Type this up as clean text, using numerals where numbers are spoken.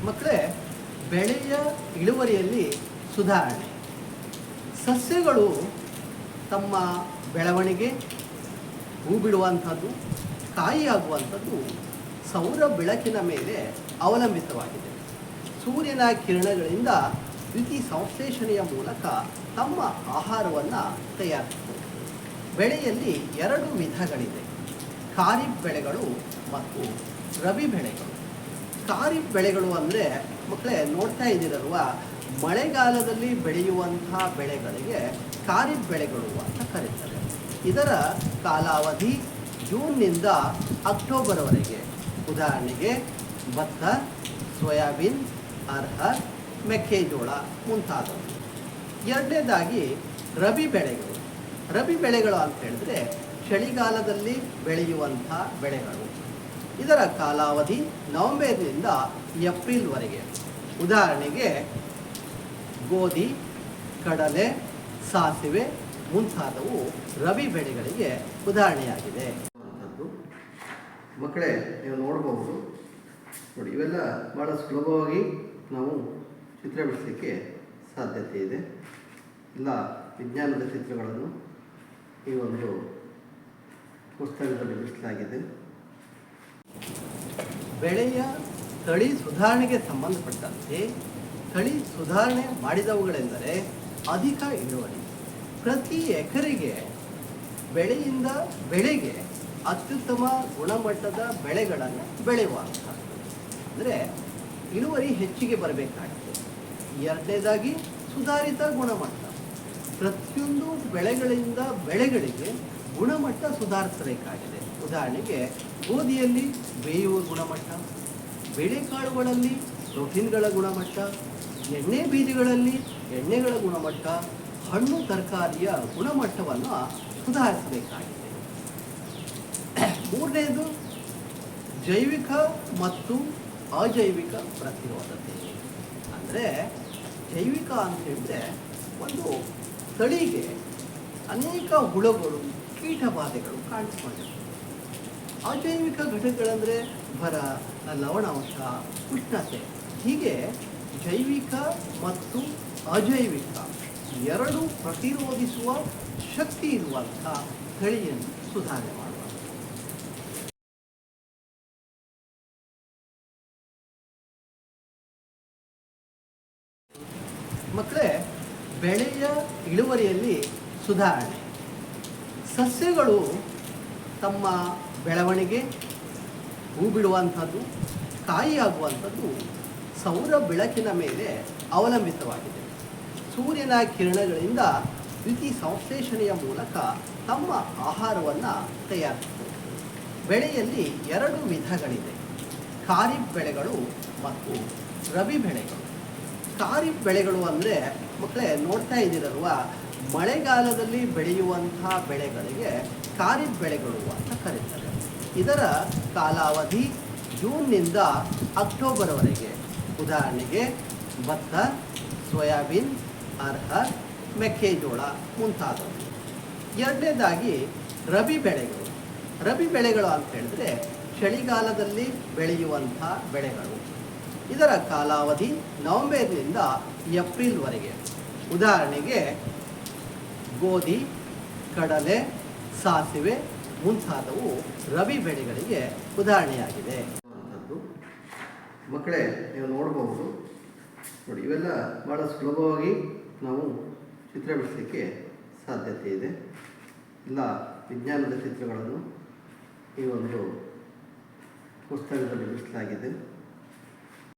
ಮಕ್ಕಳೇ, ಬೆಳೆಯ ಇಳುವರಿಯಲ್ಲಿ ಸುಧಾರಣೆ. ಸಸ್ಯಗಳು ತಮ್ಮ ಬೆಳವಣಿಗೆ, ಹೂ ಬಿಡುವಂಥದ್ದು, ಕಾಯಿಯಾಗುವಂಥದ್ದು ಸೌರ ಬೆಳಕಿನ ಮೇಲೆ ಅವಲಂಬಿತವಾಗಿದೆ. ಸೂರ್ಯನ ಕಿರಣಗಳಿಂದ ದ್ಯುತಿ ಸಂಶ್ಲೇಷಣೆಯ ಮೂಲಕ ತಮ್ಮ ಆಹಾರವನ್ನು ತಯಾರಿಸುತ್ತದೆ. ಬೆಳೆಯಲ್ಲಿ ಎರಡು ವಿಧಗಳಿದೆ: ಖಾರಿಫ್ ಬೆಳೆಗಳು ಮತ್ತು ರಬಿ ಬೆಳೆಗಳು. ಖಾರಿಫ್ ಬೆಳೆಗಳು ಅಂದರೆ ಮಕ್ಕಳೇ ನೋಡ್ತಾ ಇದ್ದೀರಲ್ವ, ಮಳೆಗಾಲದಲ್ಲಿ ಬೆಳೆಯುವಂತಹ ಬೆಳೆಗಳಿಗೆ ಖಾರಿಫ್ ಬೆಳೆಗಳು ಅಂತ ಕರೀತಾರೆ. ಇದರ ಕಾಲಾವಧಿ ಜೂನ್ನಿಂದ ಅಕ್ಟೋಬರ್ವರೆಗೆ. ಉದಾಹರಣೆಗೆ ಭತ್ತ, ಸೋಯಾಬೀನ್, ಅರ್ಹರ್, ಮೆಕ್ಕೆಜೋಳ ಮುಂತಾದವು. ಎರಡನೇದಾಗಿ ರಬಿ ಬೆಳೆಗಳು. ರಬಿ ಬೆಳೆಗಳು ಅಂತ ಹೇಳಿದ್ರೆ ಚಳಿಗಾಲದಲ್ಲಿ ಬೆಳೆಯುವಂಥ ಬೆಳೆಗಳು. ಇದರ ಕಾಲಾವಧಿ ನವೆಂಬರ್ನಿಂದ ಏಪ್ರಿಲ್ವರೆಗೆ. ಉದಾಹರಣೆಗೆ ಗೋಧಿ, ಕಡಲೆ, ಸಾಸಿವೆ ಮುಂತಾದವು ರಬಿ ಬೆಳೆಗಳಿಗೆ ಉದಾಹರಣೆಯಾಗಿದೆ. ಮಕ್ಕಳೇ, ನೀವು ನೋಡಬಹುದು ನೋಡಿ, ಇವೆಲ್ಲ ಭಾಳ ಸುಲಭವಾಗಿ ನಾವು ಚಿತ್ರ ಬಿಡಿಸಲಿಕ್ಕೆ ಸಾಧ್ಯತೆ ಇದೆ. ಎಲ್ಲ ವಿಜ್ಞಾನದ ಚಿತ್ರಗಳನ್ನು ಈ ಒಂದು ಪುಸ್ತಕದಲ್ಲಿ ಬಿಡಿಸಲಾಗಿದೆ. ಬೆಳೆಯ ತಳಿ ಸುಧಾರಣೆಗೆ ಸಂಬಂಧಪಟ್ಟಂತೆ ತಳಿ ಸುಧಾರಣೆ ಮಾಡಿದವುಗಳೆಂದರೆ ಅಧಿಕ ಇಳುವರಿ. ಪ್ರತಿ ಎಕರೆಗೆ ಬೆಳೆಯಿಂದ ಬೆಳೆಗೆ ಅತ್ಯುತ್ತಮ ಗುಣಮಟ್ಟದ ಬೆಳೆಗಳನ್ನು ಬೆಳೆಯುವಂಥದ್ದು. ಅಂದರೆ ಇಳುವರಿ ಹೆಚ್ಚಿಗೆ ಬರಬೇಕಾಗಿದೆ. ಎರಡನೇದಾಗಿ ಸುಧಾರಿತ ಗುಣಮಟ್ಟ. ಪ್ರತಿಯೊಂದು ಬೆಳೆಗಳಿಂದ ಬೆಳೆಗಳಿಗೆ ಗುಣಮಟ್ಟ ಸುಧಾರಿಸಬೇಕಾಗಿದೆ. ಉದಾಹರಣೆಗೆ ಗೋಧಿಯಲ್ಲಿ ಬೇಯುವ ಗುಣಮಟ್ಟ, ಬೇಳೆಕಾಳುಗಳಲ್ಲಿ ಪ್ರೋಟೀನ್ಗಳ ಗುಣಮಟ್ಟ, ಎಣ್ಣೆ ಬೀಜಗಳಲ್ಲಿ ಎಣ್ಣೆಗಳ ಗುಣಮಟ್ಟ, ಹಣ್ಣು ತರಕಾರಿಯ ಗುಣಮಟ್ಟವನ್ನು ಸುಧಾರಿಸಬೇಕಾಗಿದೆ. ಮೂರನೇದು ಜೈವಿಕ ಮತ್ತು ಅಜೈವಿಕ ಪ್ರತಿರೋಧತೆ. ಅಂದರೆ ಜೈವಿಕ ಅಂತ ಹೇಳಿದ್ರೆ ಒಂದು ತಳಿಗೆ ಅನೇಕ ಹುಳುಗಳು, ಕೀಟಬಾಧೆಗಳು ಕಾಣಿಸ್ಕೊಂಡಿವೆ. ಅಜೈವಿಕ ಘಟಕಗಳಂದರೆ ಬರ, ಲವಣಾಂಶ, ಉಷ್ಣತೆ. ಹೀಗೆ ಜೈವಿಕ ಮತ್ತು ಅಜೈವಿಕ ಎರಡು ಪ್ರತಿರೋಧಿಸುವ ಶಕ್ತಿ ಇರುವಂಥ ತಳಿಯನ್ನು ಸುಧಾರಣೆ ಮಾಡುವ. ಮಕ್ಕಳೇ, ಬೆಳೆಯ ಇಳುವರಿಯಲ್ಲಿ ಸುಧಾರಣೆ. ಸಸ್ಯಗಳು ತಮ್ಮ ಬೆಳವಣಿಗೆ, ಹೂ ಬಿಡುವಂಥದ್ದು, ಕಾಯಿಯಾಗುವಂಥದ್ದು ಸೌರ ಬೆಳಕಿನ ಮೇಲೆ ಅವಲಂಬಿತವಾಗಿದೆ. ಸೂರ್ಯನ ಕಿರಣಗಳಿಂದ ದ್ಯುತಿ ಸಂಶ್ಲೇಷಣೆಯ ಮೂಲಕ ತಮ್ಮ ಆಹಾರವನ್ನು ತಯಾರಿಸುತ್ತದೆ. ಬೆಳೆಯಲ್ಲಿ ಎರಡು ವಿಧಗಳಿದೆ: ಖಾರಿಫ್ ಬೆಳೆಗಳು ಮತ್ತು ರಬಿ ಬೆಳೆಗಳು. ಖಾರಿಫ್ ಬೆಳೆಗಳು ಅಂದರೆ ಮಕ್ಕಳೇ ನೋಡ್ತಾ ಇದ್ದೀರಲ್ವ, ಮಳೆಗಾಲದಲ್ಲಿ ಬೆಳೆಯುವಂತಹ ಬೆಳೆಗಳಿಗೆ ಖಾರಿಫ್ ಬೆಳೆಗಳು ಅಂತ ಕರೀತಾರೆ. ಇದರ ಕಾಲಾವಧಿ ಜೂನ್ನಿಂದ ಅಕ್ಟೋಬರ್ವರೆಗೆ. ಉದಾಹರಣೆಗೆ ಭತ್ತ, ಸೋಯಾಬೀನ್, ಅರ್ಹರ್, ಮೆಕ್ಕೆಜೋಳ ಮುಂತಾದವು. ಎರಡನೇದಾಗಿ ರಬಿ ಬೆಳೆಗಳು. ರಬಿ ಬೆಳೆಗಳು ಅಂತ ಹೇಳಿದ್ರೆ ಚಳಿಗಾಲದಲ್ಲಿ ಬೆಳೆಯುವಂಥ ಬೆಳೆಗಳು. ಇದರ ಕಾಲಾವಧಿ ನವೆಂಬರ್ನಿಂದ ಏಪ್ರಿಲ್ವರೆಗೆ. ಉದಾಹರಣೆಗೆ ಗೋಧಿ, ಕಡಲೆ, ಸಾಸಿವೆ ಮುಂತಾದವು ರಬಿ ಬೆಳೆಗಳಿಗೆ ಉದಾಹರಣೆಯಾಗಿದೆ. ಮಕ್ಕಳೇ, ನೀವು ನೋಡಬಹುದು ನೋಡಿ, ಇವೆಲ್ಲ ಭಾಳ ಸುಲಭವಾಗಿ ನಾವು ಚಿತ್ರ ಬಿಡಿಸಲಿಕ್ಕೆ ಸಾಧ್ಯತೆ ಇದೆ. ಎಲ್ಲ ವಿಜ್ಞಾನದ ಚಿತ್ರಗಳನ್ನು ಈ ಒಂದು ಪುಸ್ತಕದಲ್ಲಿ ಬಿಡಿಸಲಾಗಿದೆ.